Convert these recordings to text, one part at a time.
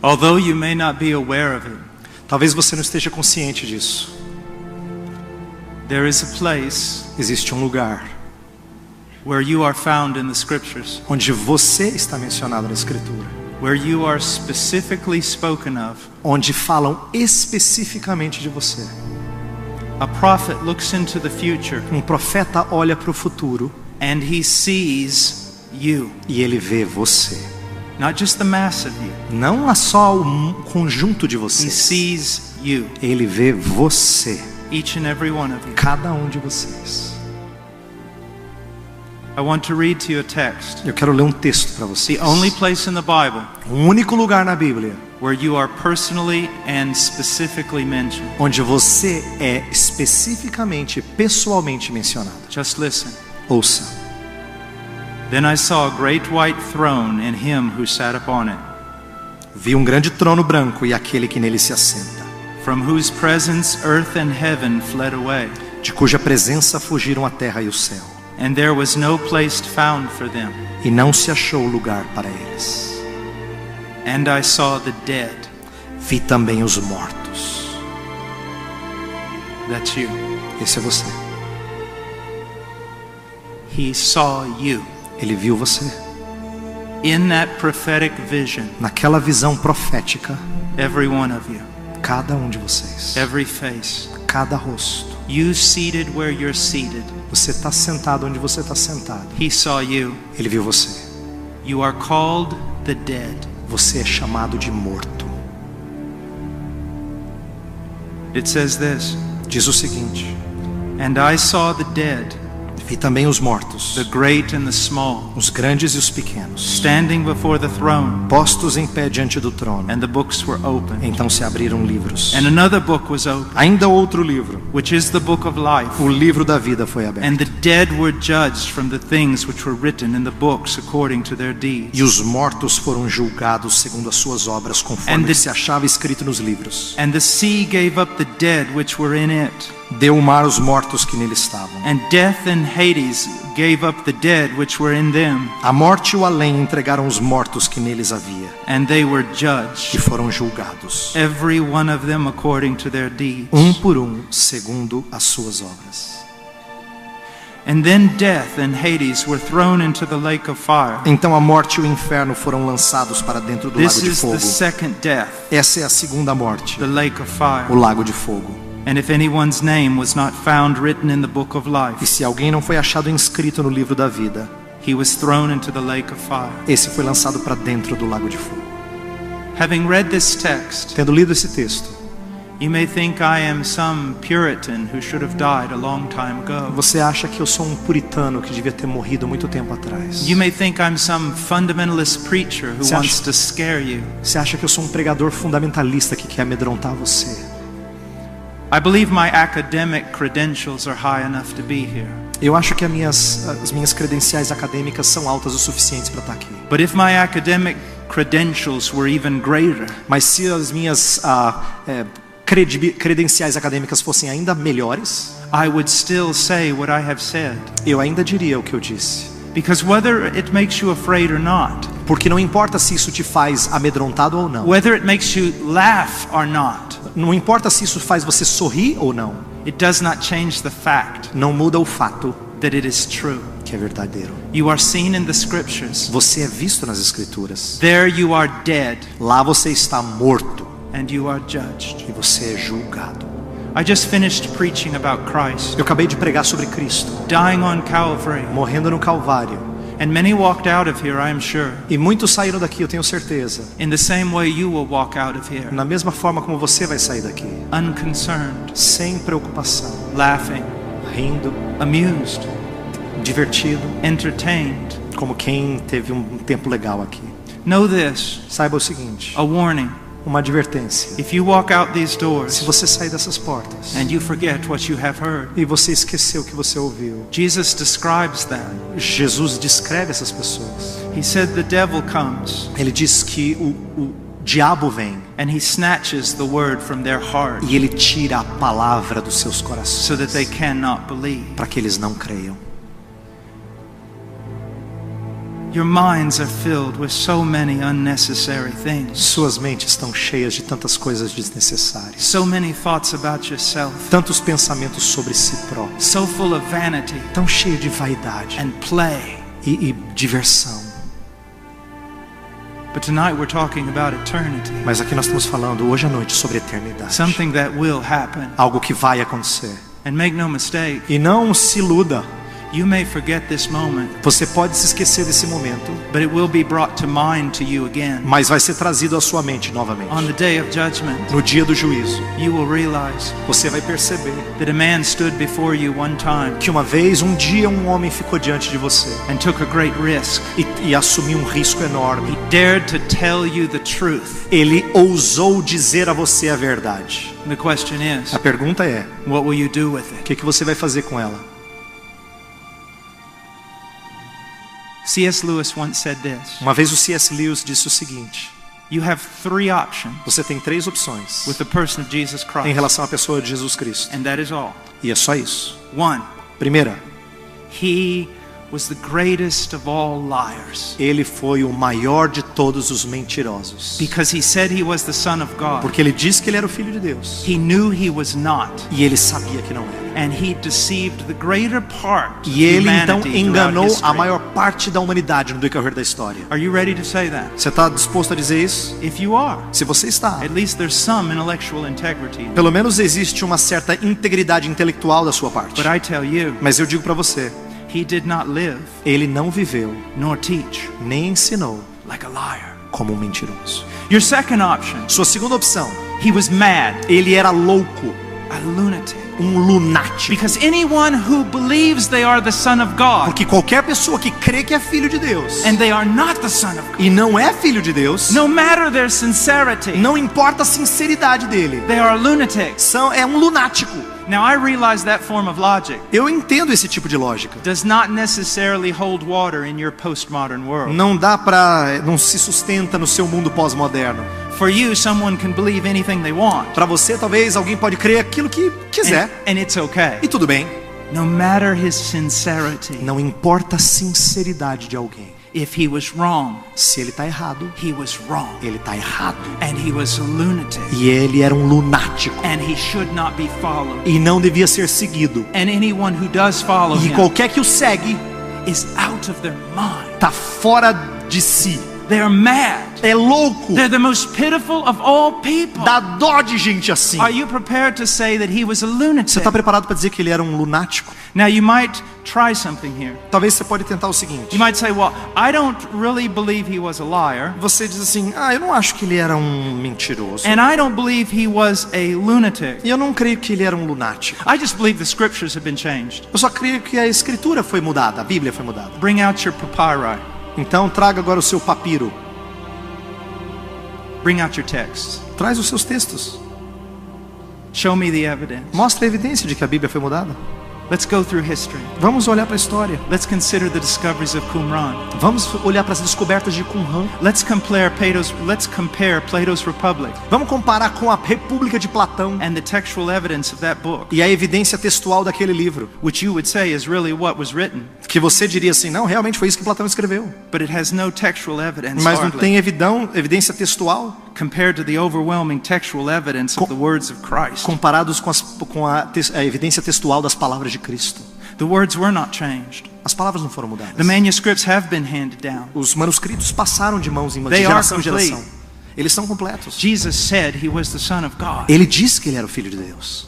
Although you may not be aware of it, Talvez você não esteja consciente disso. there is a place Existe um lugar where you are found in the scriptures, onde você está mencionado na Escritura, where you are specifically spoken of. onde falam especificamente de você. A prophet looks into the future Um profeta olha para o futuro and he sees you, e ele vê você. not just the mass of you. Não é só o conjunto de He vocês. sees you, Ele vê você, each and every one of you. cada um de vocês. I want to read to you a text. Eu quero ler um texto para vocês. The only place in the Bible O único lugar na Bíblia where you are personally and specifically mentioned. onde você é especificamente, pessoalmente mencionado. Just listen. Ouça. Then I saw a great white throne and him who sat upon it, Vi um grande trono branco e aquele que nele se assenta, from whose presence earth and heaven fled away, de cuja presença fugiram a terra e o céu, and there was no place found for them. e não se achou lugar para eles. And I saw the dead. Vi também os mortos. That's you. Esse é você. He saw you. Ele viu você. In that prophetic vision, Naquela visão profética, every one of you, cada um de vocês, every face, cada rosto. you seated where you're seated. Você está sentado onde você está sentado. He saw you. Ele viu você. You are called the dead. Você é chamado de morto. It says this, Diz o seguinte: and I saw the dead, Vi também os mortos, the great and the small, os grandes e os pequenos, standing before the throne, postos em pé diante do trono. and the books were opened. Então se abriram livros. And another book was opened, Ainda outro livro, which is the book of life. o livro da vida foi And aberto. the dead were judged from the things which were written in the books according to their deeds. E os mortos foram julgados segundo as suas obras, conforme And o que the- se achava escrito nos livros. And the sea gave up the dead which were in it. Deu o mar os mortos que nele estavam. And death and Hades gave up the dead which were in them. A morte e o além entregaram os mortos que neles havia, And they were e judged, foram julgados, every one of them according to their deeds. por segundo as suas obras. And then death and Hades were thrown into the lake of fire. Então a morte e o inferno foram lançados para dentro do This lago de is fogo. the second death, Essa é a segunda morte, the lake of o fire. lago de fogo. And if anyone's name was not found written in the book of E life, se alguém não foi achado inscrito no livro da vida, he was thrown into the lake of fire. esse foi lançado para dentro do lago de fogo. Having read this text, Tendo lido esse texto, you may think I am some Puritan who should have died a long time ago. você acha que eu sou um puritano que devia ter morrido muito tempo atrás. You may think I'm some fundamentalist preacher who Você acha- wants to scare you. Você acha que eu sou um pregador fundamentalista que quer amedrontar você. I believe my academic credentials are high enough to be here. Eu acho que as minhas credenciais acadêmicas são altas o suficientes para estar aqui. But if my academic credentials were even greater, Mas se as minhas credenciais acadêmicas fossem ainda melhores, I would still say what I have said. eu ainda diria o que eu disse. Because whether it makes you afraid or not, Porque não importa se isso te faz amedrontado ou não. whether it makes you laugh or not, Não importa se isso faz você sorrir ou não. it does not change the fact Não muda o fato that it is true. que é verdadeiro. You are seen in the scriptures. Você é visto nas Escrituras. There you are dead Lá você está morto and you are judged. e você é julgado. I just finished preaching about Christ Eu acabei de pregar sobre Cristo, dying on Calvary, morrendo no Calvário. and many walked out of here, I am sure, E muitos saíram daqui, eu tenho certeza. in the same way you will walk out of here, Na mesma forma como você vai sair daqui. unconcerned, Sem preocupação. laughing, Rindo, amused, divertido. entertained. Como quem teve um tempo legal aqui. Know this, Saiba o seguinte. a warning. Uma advertência. If you walk out these Se doors você sair dessas portas and you forget what you have heard, e você esqueceu o que você ouviu, Jesus describes that. Jesus descreve essas pessoas. He said the devil comes Ele diz que o diabo vem and he snatches the word from their heart e ele tira a palavra dos seus corações so that they cannot believe. para que eles não creiam. Your minds are filled with so many unnecessary things. Suas mentes estão cheias de tantas coisas desnecessárias. So many thoughts about yourself. Tantos pensamentos sobre si próprio. So full of vanity. Tão cheio de vaidade and play. E diversão. But tonight we're talking about eternity. Mas aqui nós estamos falando hoje à noite sobre eternidade. Something that will happen. Algo que vai acontecer. And make no mistake. E não se iluda. You may forget this moment. Você pode se esquecer desse momento. But it will be brought to mind to you again. Mas vai ser trazido à sua mente novamente. On the day of judgment. No dia do juízo. You will realize. Você vai perceber. That a man stood before you one time. Que uma vez, um dia, um homem ficou diante de você. And took a great risk. E assumiu um risco enorme. He dared to tell you the truth. Ele ousou dizer a você a verdade. The question is. A pergunta é: what will you do with it? O que você vai fazer com ela? C.S. Lewis once said this. Uma vez o C.S. Lewis disse o seguinte: You have three options. Você tem três opções with the person of Jesus Christ. Em relação à pessoa de Jesus Cristo. And that is all. E é só isso. One. Primeira. He was the greatest of all liars. Ele foi o maior de todos os mentirosos. Because he said he was the Son of God. Porque ele disse que ele era o filho de Deus. He knew he was not. E ele sabia que não era. And he deceived the greater part of E ele então humanity enganou throughout a history. maior parte da humanidade no decorrer da história. Are you ready to say that? Você está disposto a dizer isso? If you are, se você está, at least there's some intellectual integrity. Pelo menos existe uma certa integridade intelectual da sua parte. But I tell you, mas eu digo para você, he did not live, ele não viveu, nor teach, nem ensinou, like a liar. Como um mentiroso. Your second option. Sua segunda opção. He was mad. Ele era louco. A lunatic. Um lunático. Because anyone who believes they are the Son of God. Porque qualquer pessoa que crê que é filho de Deus. And they are not the Son of God. E não é filho de Deus. No matter their sincerity. Não importa a sinceridade dele. They are lunatics. É um lunático. Now I realize that form of logic. Eu entendo esse tipo de lógica. Does not necessarily hold water in your postmodern world. Não se sustenta no seu mundo pós-moderno. For you, someone can believe anything they want. Para você, talvez alguém pode crer aquilo que quiser. And it's okay. E tudo bem. No matter his sincerity. Não importa a sinceridade de alguém. If he was wrong, se ele está errado, he was wrong. Ele está errado. And he was a lunatic. E ele era um lunático. And he should not be followed. E não devia ser seguido. And anyone who does follow him, qualquer que o segue, is out of their mind. Está fora de si. They are mad. É louco. They're the most pitiful of all people. Dá dó de gente assim. Are you prepared to say that he was a lunatic? Você está preparado para dizer que ele era um lunático? Now you might try something here. Talvez você pode tentar o seguinte. You might say, well, I don't really believe he was a liar. Você diz assim, eu não acho que ele era um mentiroso. And I don't believe he was a lunatic. E eu não creio que ele era um lunático. I just believe the scriptures have been changed. Eu só creio que a escritura foi mudada, a Bíblia foi mudada. Bring out your papyri. Então traga agora o seu papiro. Bring out your texts. Traz os seus textos. Show me the evidence. Mostra a evidência de que a Bíblia foi mudada. Let's go through history. Vamos olhar para a história. Let's consider the discoveries of Qumran. Vamos olhar para as descobertas de Qumran. Let's compare Plato's Republic. Vamos comparar com a República de Platão. And the textual evidence of that book. E a evidência textual daquele livro. Which you would say is really what was written. Que você diria assim, não, realmente foi isso que Platão escreveu. But it has no textual evidence. Mas não tem evidência textual. Compared to the overwhelming textual evidence of the words of Christ. Comparados com a evidência textual das palavras de Cristo. The words were not changed. As palavras não foram mudadas. The manuscripts have been handed down. Os manuscritos passaram de mãos em mãos, de geração em geração. Eles são completos. Jesus said he was the Son of God. Ele disse que ele era o filho de Deus.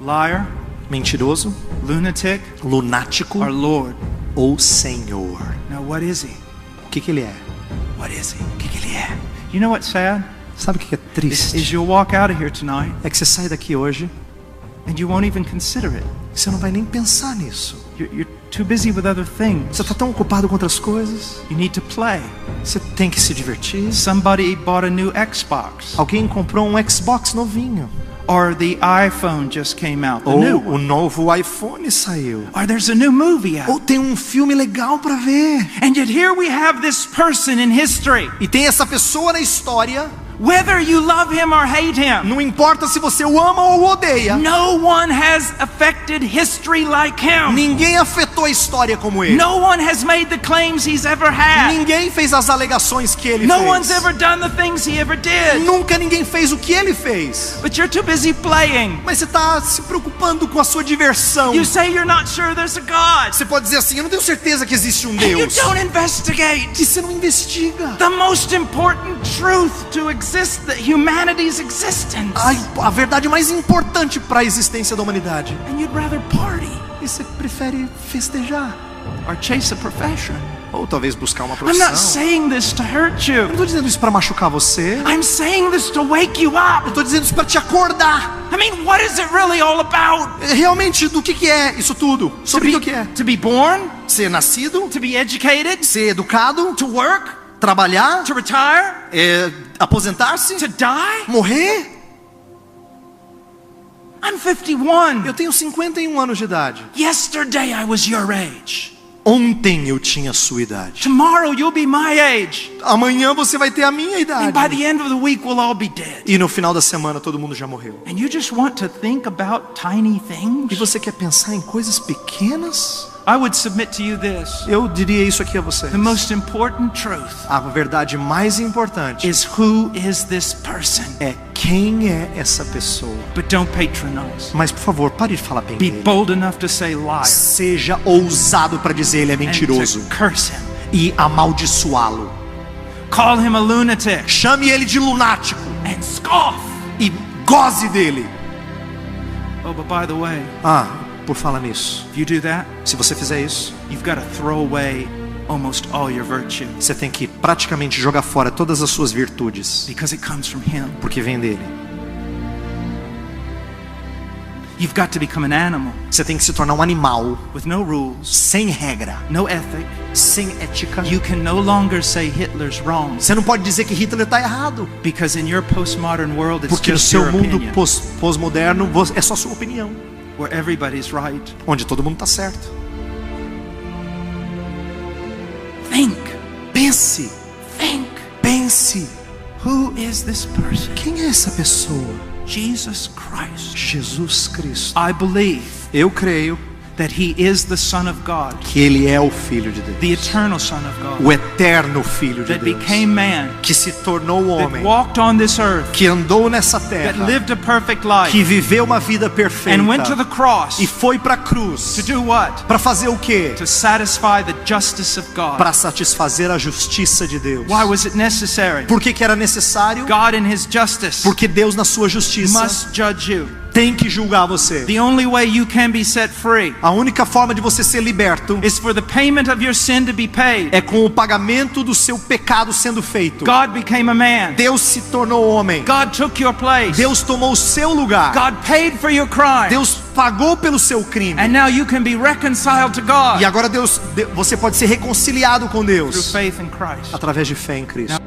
Liar, mentiroso, lunatic, lunático, or Lord, ou Senhor. Now what is he? O que ele é? What is he? O que ele é? You know what's sad? Sabe o que é triste? Is you'll walk out of here tonight. É que você sai daqui hoje. And you won't even consider it. Você não vai nem pensar nisso. You're too busy with other things. Você está tão ocupado com outras coisas. You need to play. Você tem que se divertir. Somebody bought a new Xbox. Alguém comprou um Xbox novinho. Or the iPhone just came out. Ou o novo iPhone saiu. Or there's a new movie out. Ou tem um filme legal para ver. And yet here we have this person in history. E tem essa pessoa na história. Whether you love him or hate him, Não importa se você o ama ou o odeia. no one has affected history like him. Ninguém afetou a história como ele. No one has made the claims he's ever had. Ninguém fez as alegações que ele No one's fez. ever done the things he ever did. Nunca ninguém fez o que ele fez. But you're too busy playing. Mas você está se preocupando com a sua diversão. You say you're not sure there's a God. Você pode dizer assim, eu não tenho certeza que existe um And you Deus. don't investigate E você não investiga. the most important truth to exist, that humanity's existence. A verdade mais importante para a existência da humanidade. And you'd rather party E você prefere festejar. or chase a profession. Ou talvez buscar uma I'm profissão. not saying this to hurt you. Eu não estou dizendo isso para machucar você. I'm saying this to wake you Eu up. estou dizendo isso para te acordar. I mean, what is it really all about? Realmente, do que é isso tudo? Sobre o que é? To be born, Ser nascido, to be educated, ser educado, to work, trabalhar, to retire, aposentar-se, to die. morrer. I'm 51. Eu tenho 51 anos de idade. Yesterday I was your age. Ontem eu tinha a sua idade. Tomorrow you'll be my age. Amanhã você vai ter a minha And by idade. the end of the week we'll all be dead. E no final da semana todo mundo já morreu. And you just want to think about tiny E things? você quer pensar em coisas pequenas? I would submit to you this. Eu diria isso aqui a vocês. The most important truth A verdade mais importante is who is this person? é quem é essa pessoa. But don't patronize. Mas por favor, pare de falar bem Be dele. bold enough to say liar Seja ousado para dizer ele é and mentiroso to curse him. e amaldiçoá-lo. Call him a lunatic Chame ele de lunático and scoff. e goze dele. Oh, but by the way, Por falar nisso, if you do that, se você fizer isso, you've got to throw away almost all your virtue você tem que praticamente jogar fora todas as suas virtudes, because it comes from him. porque vem dele. You've got to become an animal Você tem que se tornar um animal with no rules, sem regra, no ethic. sem ética. You can no longer say Hitler's wrong Você não pode dizer que Hitler está errado, because in your postmodern world it's porque no just seu your mundo opinion, pós-moderno é só sua opinião, where everybody's right. onde todo mundo está certo. Think, Pense, think. pense. Who is this person? Quem é essa pessoa? Jesus Christ. Jesus Cristo. I believe Eu creio that he is the Son of God, que ele é o Filho de Deus, the eternal Son of God, o eterno Filho de that Deus, became man, que se tornou that homem, walked on this earth, que andou nessa that terra, lived a perfect life, que viveu uma vida perfeita and went to the cross e foi para a cruz to do what? para fazer o quê? To satisfy the justice of God. Para satisfazer a justiça de Deus. Why was it necessary? Por que era necessário? God in his justice Porque Deus na sua justiça must judge you. tem que julgar você. The only way you can be set free A única forma de você ser liberto is for the payment of your sin to be paid. é com o pagamento do seu pecado sendo feito. God became a man. Deus se tornou homem. God took your place. Deus tomou o seu lugar. God paid for your crime. Deus pagou pelo seu crime. And now you can be reconciled to God E agora você pode ser reconciliado com through Deus faith in Christ. através de fé em Cristo.